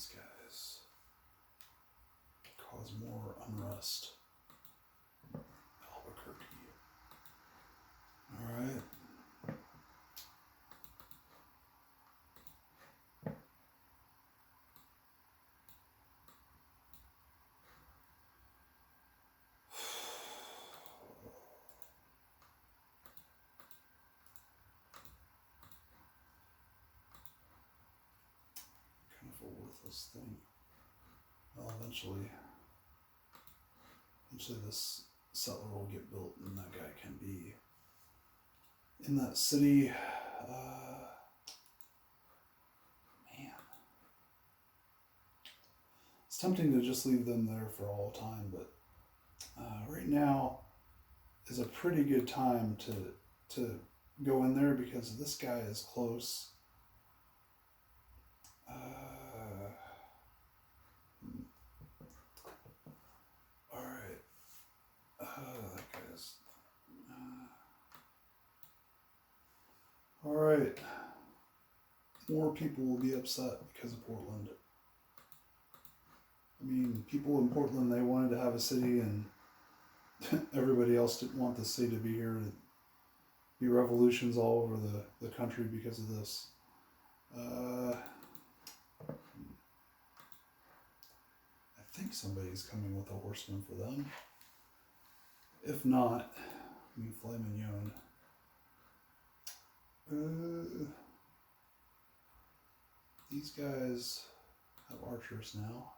these guys cause more unrest. Albuquerque. All right. Kind of a worthless thing. Well, eventually this settler will get built and that guy can be in that city. Man. It's tempting to just leave them there for all time, but right now is a pretty good time to go in there because this guy is close. All right. That guy's. All right. More people will be upset because of Portland. I mean, people in Portland, they wanted to have a city, and everybody else didn't want the city to be here. To be revolutions all over the country because of this. I think somebody's coming with a horseman for them. If not, I mean, filet mignon. These guys have archers now.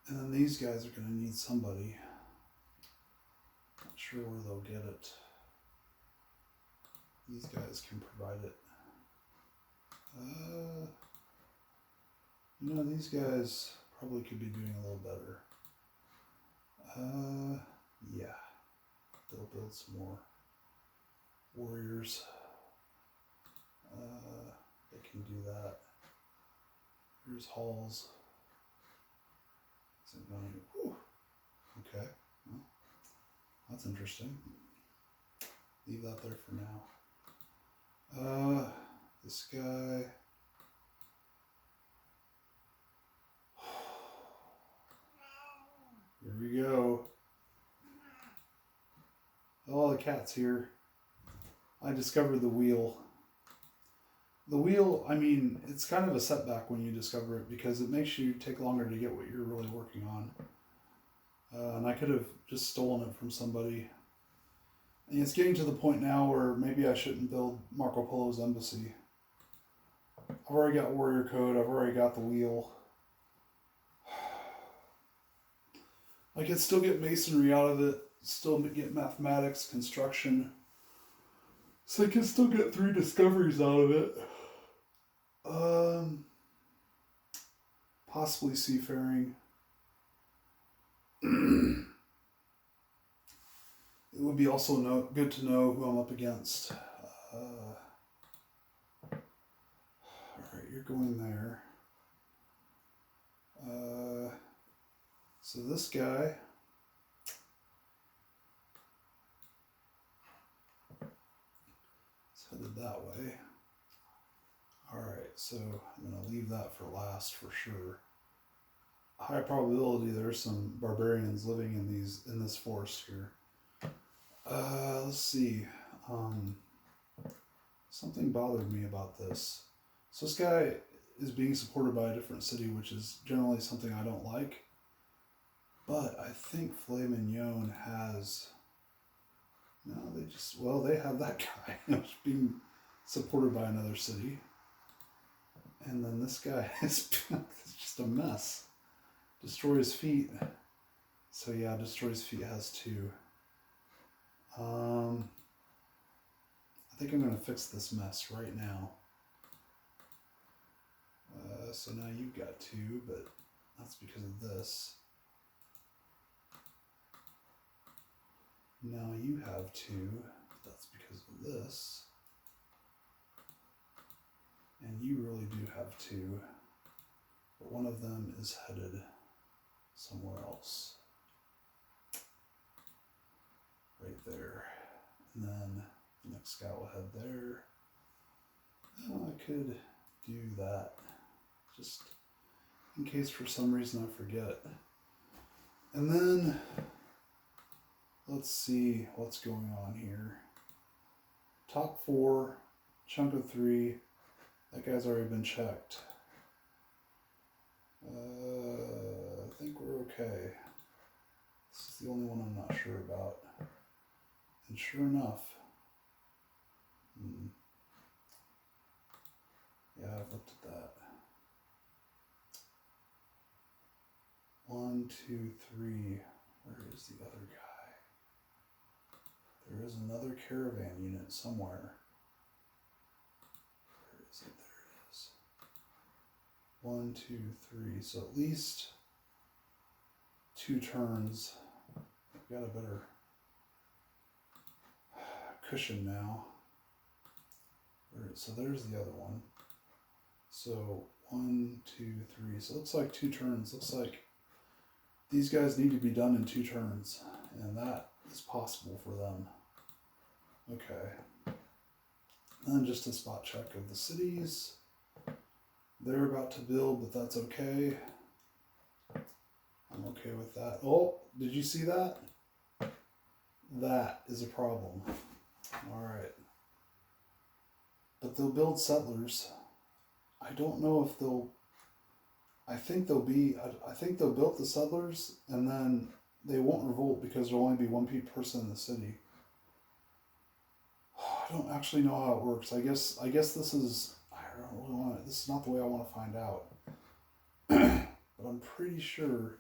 And then these guys are going to need somebody. Not sure where they'll get it. These guys can provide it. You know, these guys probably could be doing a little better. Yeah. They'll build some more warriors. They can do that. Here's halls. Isn't going. Whew. Okay. Well, that's interesting. Leave that there for now. This guy. Here we go. Oh, the cat's here. I discovered the wheel. The wheel, I mean, it's kind of a setback when you discover it because it makes you take longer to get what you're really working on. And I could have just stolen it from somebody. And it's getting to the point now where maybe I shouldn't build Marco Polo's embassy. I've already got warrior code. I've already got the wheel. I could still get masonry out of it. Still get mathematics, construction. So I can still get 3 discoveries out of it. Possibly seafaring. It would be also good to know who I'm up against. Alright, you're going there. So this guy... headed that way. Alright, so I'm going to leave that for last for sure. High probability there's some barbarians living in this forest here. Let's see. Something bothered me about this. So this guy is being supported by a different city, which is generally something I don't like. But I think filet mignon has... No, they have that guy who's being supported by another city. And then this guy is just a mess. Destroys feet. So yeah, destroys feet has 2. I think I'm going to fix this mess right now. So now you've got 2, but that's because of this. Now you have 2, that's because of this. And you really do have 2, but one of them is headed somewhere else. Right there. And then the next guy will head there. I could do that, just in case for some reason I forget. And then, let's see what's going on here. Top 4, chunk of 3, that guy's already been checked. I think we're okay. This is the only one I'm not sure about. And sure enough, yeah, I've looked at that. 1, 2, 3. Where is the other guy? There is another caravan unit somewhere. Where is it? There it is. 1, 2, 3. So at least 2 turns. I've got a better cushion now. So there's the other one. So 1, 2, 3. So it looks like 2 turns. Looks like these guys need to be done in 2 turns, and that is possible for them. Okay. And then just a spot check of the cities. They're about to build, but that's okay. I'm okay with that. Oh, did you see that? That is a problem. All right. But they'll build settlers. I don't know if they'll... I think they'll build the settlers, and then they won't revolt because there'll only be 1 person in the city. I don't actually know how it works. I guess this is... I don't really want to... This is not the way I want to find out. But I'm pretty sure...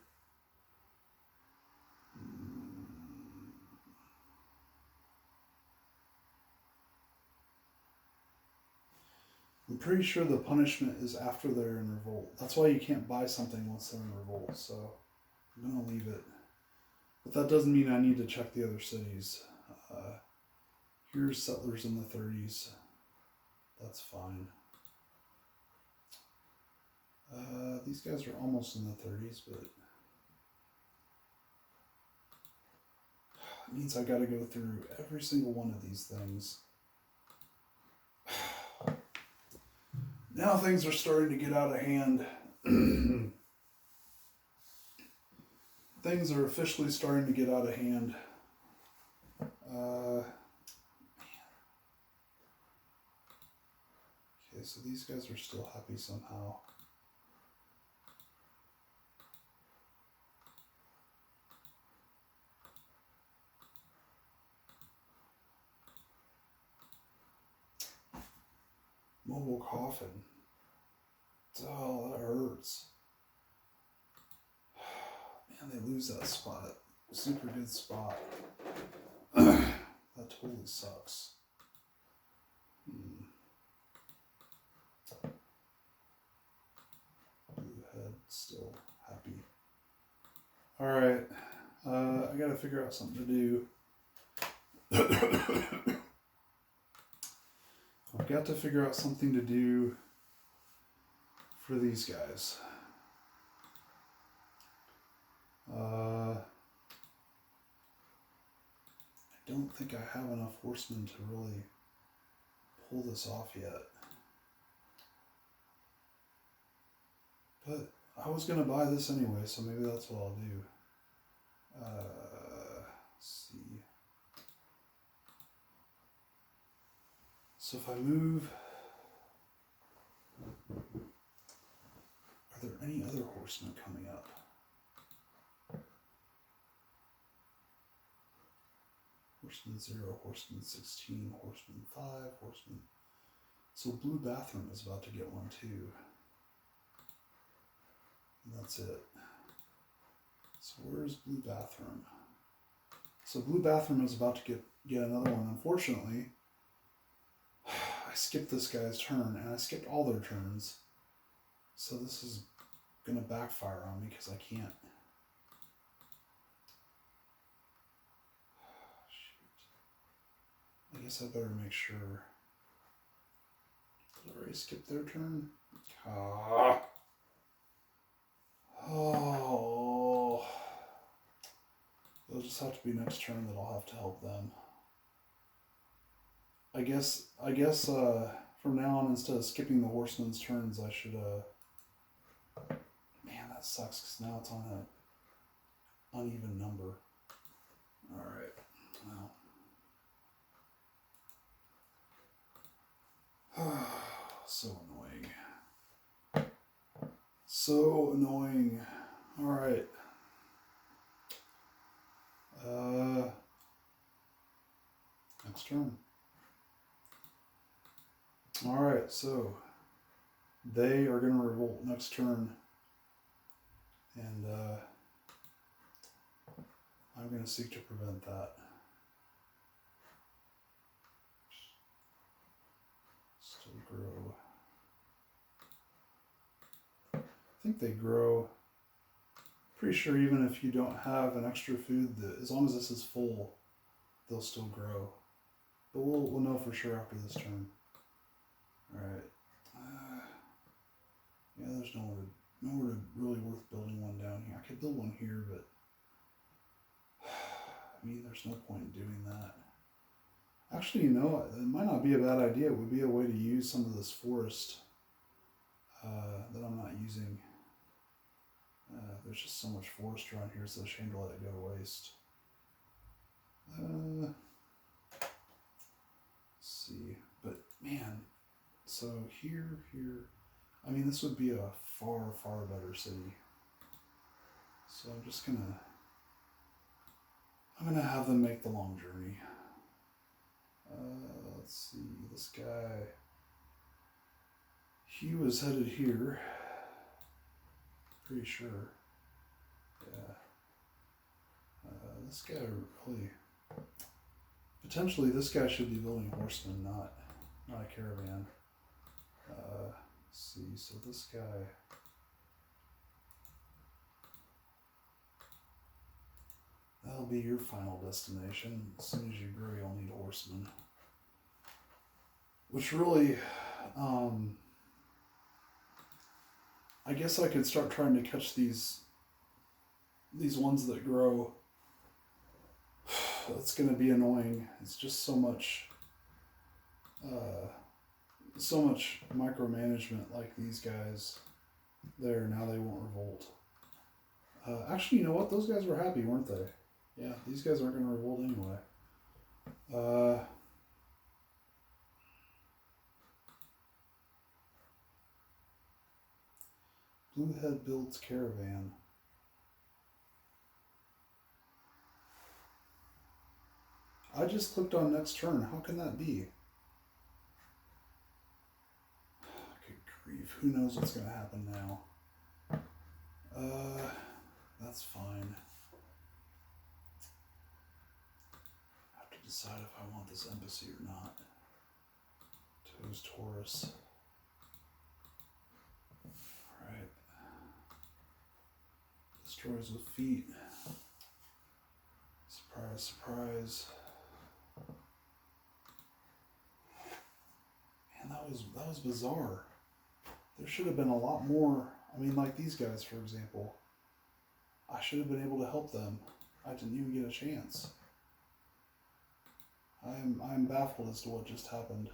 I'm pretty sure the punishment is after they're in revolt. That's why you can't buy something once they're in revolt, so I'm going to leave it. But that doesn't mean I need to check the other cities. Here's settlers in the 30s. That's fine. These guys are almost in the 30s, but it means I got to go through every single one of these things. Now things are starting to get out of hand. Things are officially starting to get out of hand. Okay, so these guys are still happy somehow. Mobile coffin. Oh, that hurts. Man, they lose that spot. Super good spot. That totally sucks. Blue head, still happy. Alright. I gotta figure out something to do. I've got to figure out something to do for these guys. I don't think I have enough horsemen to really pull this off yet. But I was going to buy this anyway, so maybe that's what I'll do. Let's see. So if I move, are there any other horsemen coming up? Horseman 0, Horseman 16, Horseman 5, Horseman... So Blue Bathroom is about to get one too. And that's it. So where's Blue Bathroom? So Blue Bathroom is about to get another one. Unfortunately, I skipped this guy's turn, and I skipped all their turns. So this is going to backfire on me because I can't. Shoot. I guess I better make sure. Did I already skip their turn? Oh. It'll just have to be next turn that I'll have to help them. I guess from now on, instead of skipping the horseman's turns, I should, man, that sucks, because now it's on an uneven number. Alright, well. So annoying. So annoying. Alright. Next turn. Alright, so they are going to revolt next turn, and I'm going to seek to prevent that. Still grow. I think they grow. Pretty sure even if you don't have an extra food, that as long as this is full, they'll still grow. But we'll know for sure after this turn. Alright. Yeah, there's nowhere to really worth building one down here. I could build one here, but I mean, there's no point in doing that. Actually, you know, it might not be a bad idea. It would be a way to use some of this forest that I'm not using. There's just so much forest around here, so it's a shame to let it go to waste. Let's see. But, man, so here, I mean, this would be a far, far better city. So I'm just gonna have them make the long journey. Let's see, this guy, he was headed here. Pretty sure. Yeah. This guy really, potentially this guy should be building horsemen, not a caravan. Let's see, so this guy, that'll be your final destination. As soon as you grow, you'll need horsemen. Which really, I guess I could start trying to catch these ones that grow. That's going to be annoying. It's just so much micromanagement like these guys. There, now they won't revolt. Actually, you know what? Those guys were happy, weren't they? Yeah, these guys aren't going to revolt anyway. Bluehead builds caravan. I just clicked on next turn. How can that be? Good grief. Who knows what's going to happen now? That's fine. I have to decide if I want this embassy or not. Toes Taurus. Alright. Destroys with feet. Surprise, surprise. Man, that was bizarre. There should have been a lot more. I mean, like these guys, for example. I should have been able to help them. I didn't even get a chance. I'm baffled as to what just happened.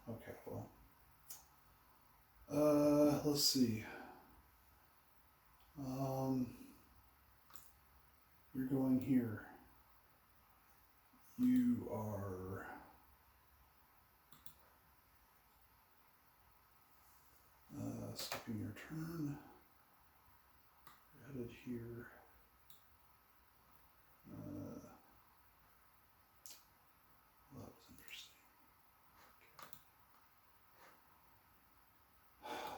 Okay, well. Let's see. You're going here. You are skipping your turn. You're headed here. Well, that was interesting. Okay.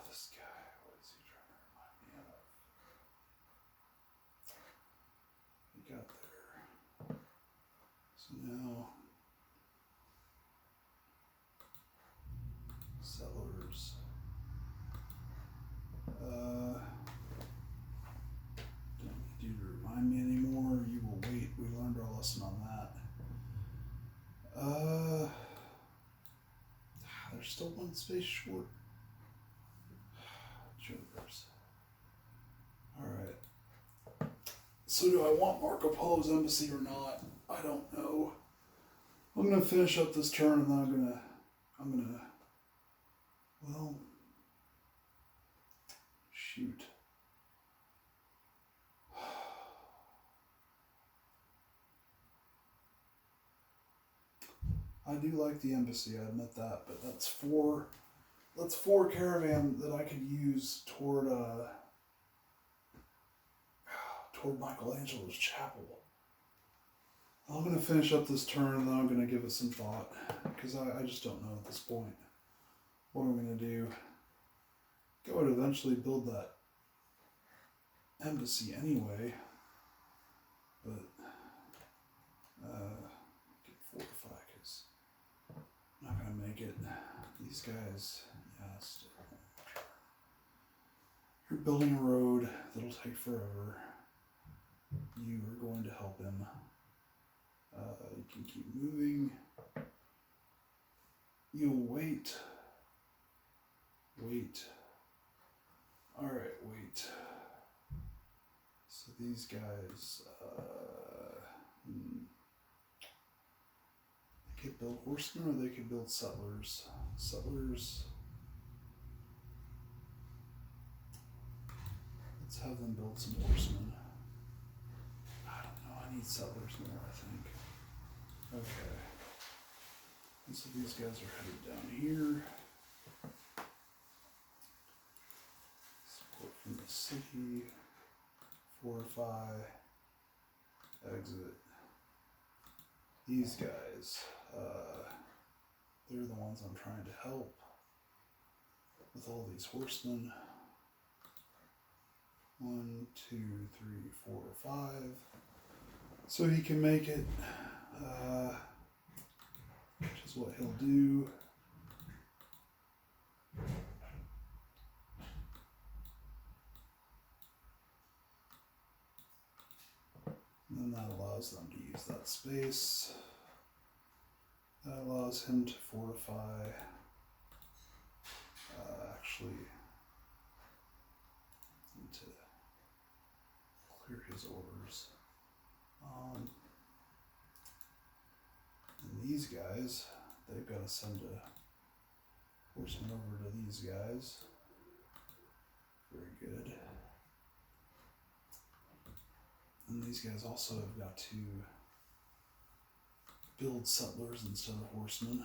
This guy, what is he trying to remind me of? He got there. So now, settlers. Don't need you to remind me anymore. You will wait. We learned our lesson on that. There's still one space short. Jokers. Alright. So do I want Marco Polo's embassy or not? I don't know. I'm going to finish up this turn and then I'm going to I'm gonna, well, shoot. I do like the embassy, I admit that, but that's four caravan that I could use toward Michelangelo's chapel. I'm gonna finish up this turn and then I'm gonna give it some thought because I just don't know at this point what I'm gonna do. I would eventually build that embassy anyway, but get fortify because I'm not gonna make it. These guys, yes. You're building a road that'll take forever. You are going to help him. You can keep moving. You'll wait. Wait. Alright, wait. So these guys, they could build horsemen or they could build settlers. Settlers. Let's have them build some horsemen. I don't know, I need settlers more, I think. Okay. And so these guys are headed down here. Support from the city. Fortify. Exit. These guys, they're the ones I'm trying to help with all these horsemen. 1, 2, 3, 4, 5. So he can make it, which is what he'll do. And then that allows them to use that space. That allows him to fortify. Actually, need to clear his orders. And these guys, they've got to send a horseman over to these guys. Very good. And these guys also have got to build settlers instead of horsemen.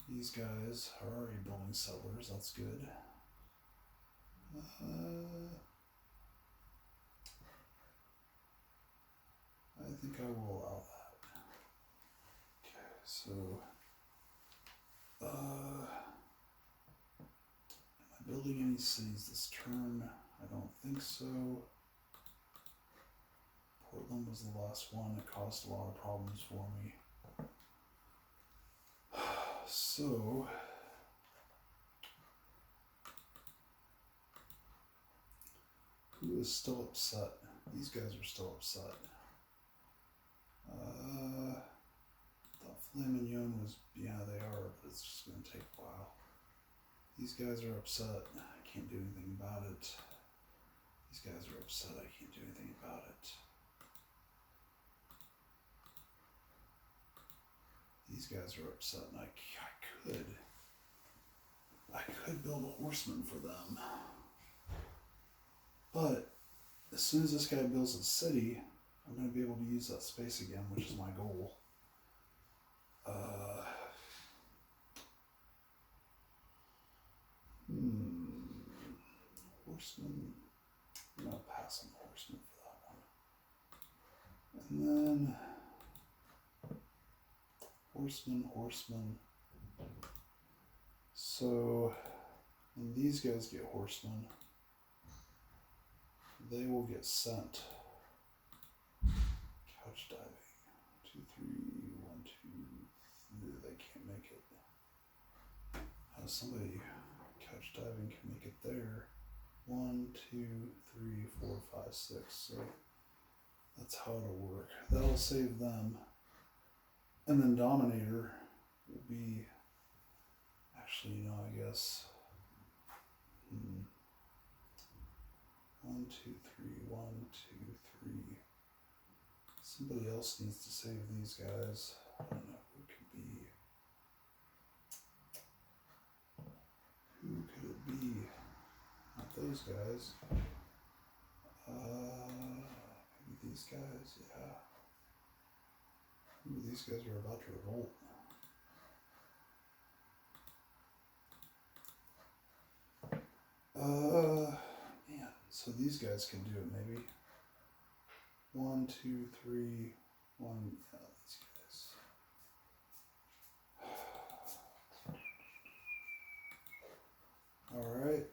These guys are already building settlers, that's good. I think I will allow that. Okay, so am I building any cities this turn? I don't think so. Portland was the last one that caused a lot of problems for me. So, who is still upset? These guys are still upset. Thought filet mignon was, yeah, they are, but it's just going to take a while. These guys are upset. I can't do anything about it. These guys are upset. I can't do anything about it. These guys are upset, and I could build a horseman for them. But as soon as this guy builds a city, I'm going to be able to use that space again, which is my goal. Horseman. I'm going to pass on the horseman for that one. And then horseman. So when these guys get horsemen, they will get sent. Couch diving. 2, 3, 1, 2. They can't make it. Somebody couch diving can make it there. 1, 2, 3, 4, 5, 6. So that's how it'll work. That'll save them. And then Dominator will be, actually, I guess. 1, 2, 3, 1, 2, 3. Somebody else needs to save these guys. I don't know who it could be. guys. Maybe these guys, yeah. Ooh, these guys are about to revolt. Man, so these guys can do it maybe. 1, 2, 3, 1, yeah, these guys. Alright.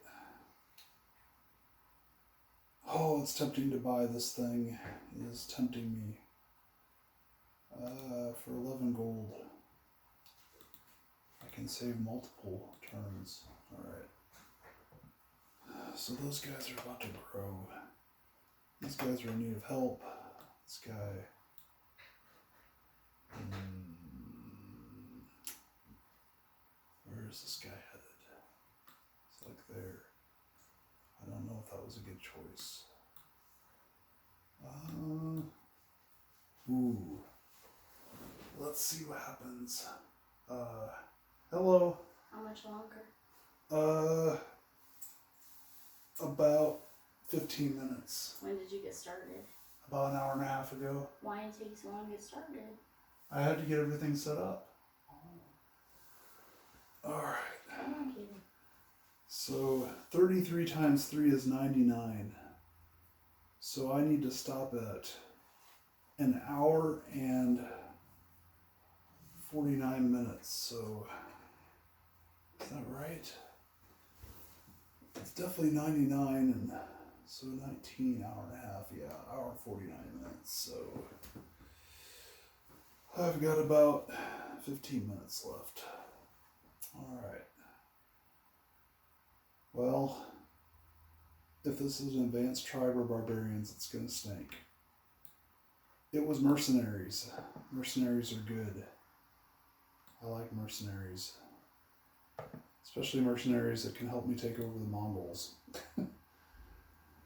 Oh, it's tempting to buy this thing. It is tempting me. For 11 gold. I can save multiple turns. Alright. So those guys are about to grow. These guys are in need of help. This guy. Where is this guy headed? It's like there. I don't know if that was a good choice. Ooh. Let's see what happens. Hello. How much longer? About 15 minutes. When did you get started? About an hour and a half ago. Why did it take so long to get started? I had to get everything set up. Alright. I'm not kidding. So 33 times 3 is 99. So I need to stop at an hour and 49 minutes. So is that right? It's definitely 99 and so 19, hour and a half. Yeah, hour and 49 minutes. So I've got about 15 minutes left. Alright. Well, if this is an advanced tribe or barbarians, it's going to stink. It was mercenaries. Mercenaries are good. I like mercenaries. Especially mercenaries that can help me take over the Mongols.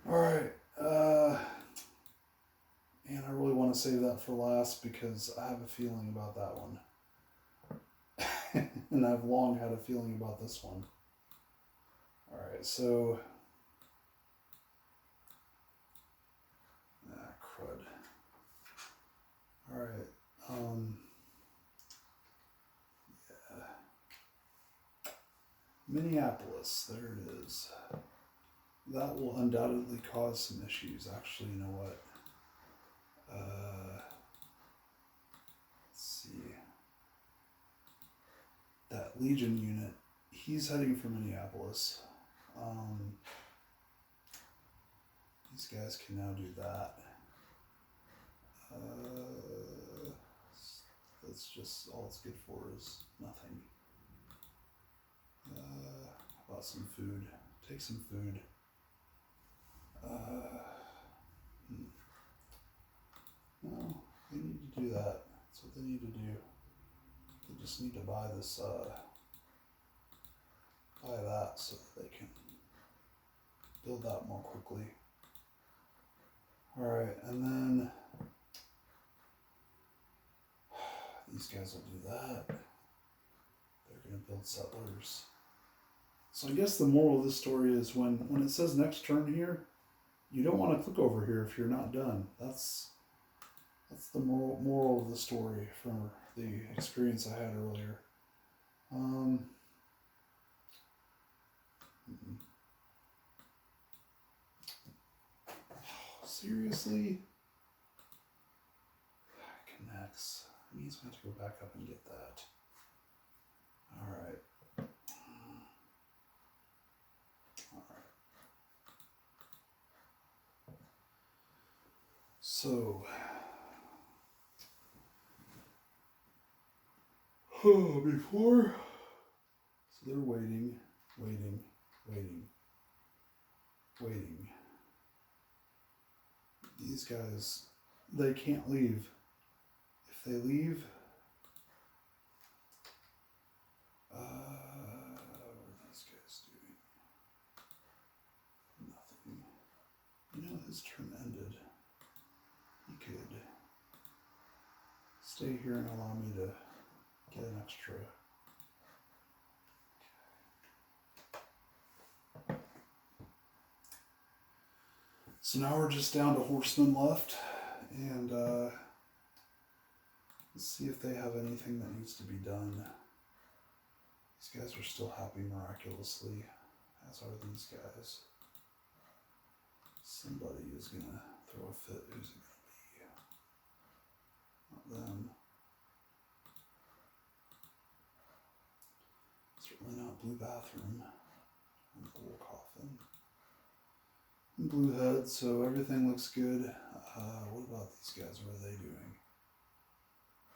Alright. Man, I really want to save that for last because I have a feeling about that one. And I've long had a feeling about this one. Alright, so... crud. Alright, yeah. Minneapolis, there it is. That will undoubtedly cause some issues. Actually, you know what? Let's see. That Legion unit, he's heading for Minneapolis. These guys can now do that. That's just all it's good for is nothing. How about some food? Take some food. No, they need to do that. That's what they need to do. They just need to buy this, buy that so that they can build that more quickly. Alright, and then these guys will do that. They're going to build settlers. So I guess the moral of this story is when it says next turn here, you don't want to click over here if you're not done. That's the moral of the story from the experience I had earlier. Seriously? Connects. It means we have to go back up and get that. Alright. So, before, so they're waiting. These guys, they can't leave. If they leave, what are these guys doing? Nothing. You know, his turn ended. He could stay here and allow me to get an extra. So now we're just down to horsemen left, and let's see if they have anything that needs to be done. These guys are still happy miraculously, as are these guys. Somebody is gonna throw a fit. Who's it gonna be? Not them. Certainly not blue bathroom. And blue coffin. And blue head, so everything looks good. What about these guys? What are they doing?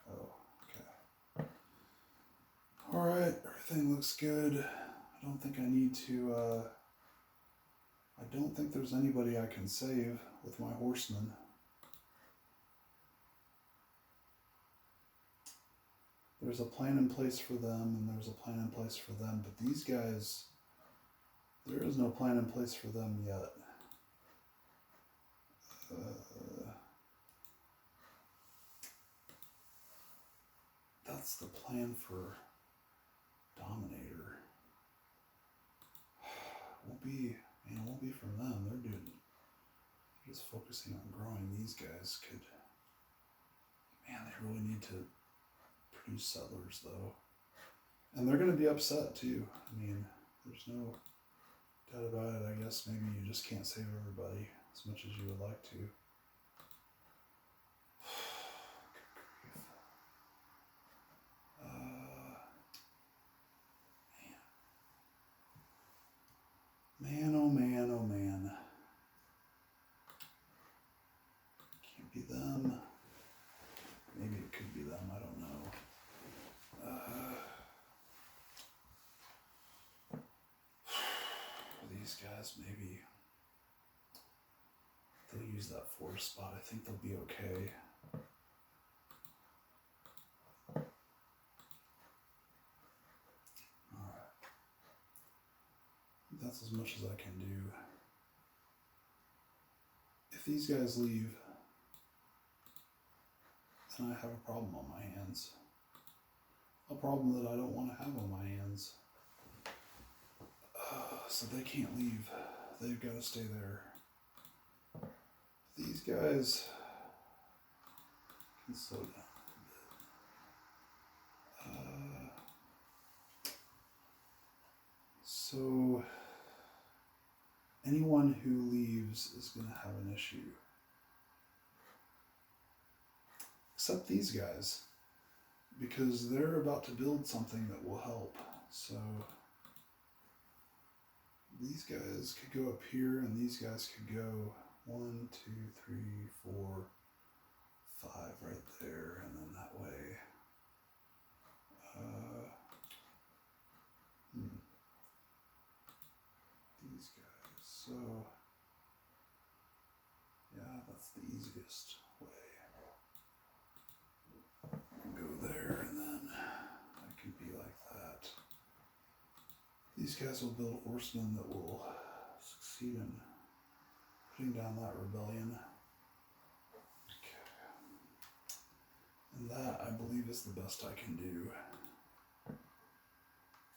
Oh, okay. Alright, everything looks good. I don't think I need to, I don't think there's anybody I can save with my horsemen. There's a plan in place for them, and there's a plan in place for them, but these guys, there is no plan in place for them yet. That's the plan for Dominator. Won't be from them. They're just focusing on growing. These guys could, man, they really need to produce settlers though. And they're going to be upset too. I mean, there's no doubt about it. I guess maybe you just can't save everybody as much as you would like to. Man, oh man, oh man. Can't be them. Maybe it could be them, I don't know. These guys, maybe they'll use that forest spot. I think they'll be okay. Alright. That's as much as I can do. If these guys leave, then I have a problem on my hands. A problem that I don't want to have on my hands. So they can't leave. They've got to stay there. These guys can slow down a bit. So anyone who leaves is going to have an issue. Except these guys, because they're about to build something that will help. So these guys could go up here, and these guys could go 1, 2, 3, 4, 5 right there, and then that way. These guys. So yeah, that's the easiest way. Go there, and then I can be like that. These guys will build horsemen that will succeed in putting down that rebellion. Okay. And that, I believe, is the best I can do.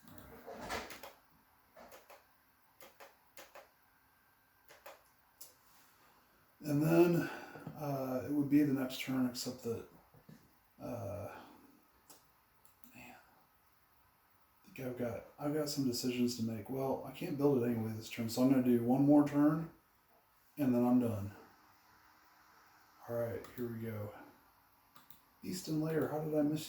Alright. And then it would be the next turn, except that I've got some decisions to make. Well, I can't build it anyway this turn, so I'm going to do one more turn, and then I'm done. Alright, here we go. Easton Lair, how did I miss you?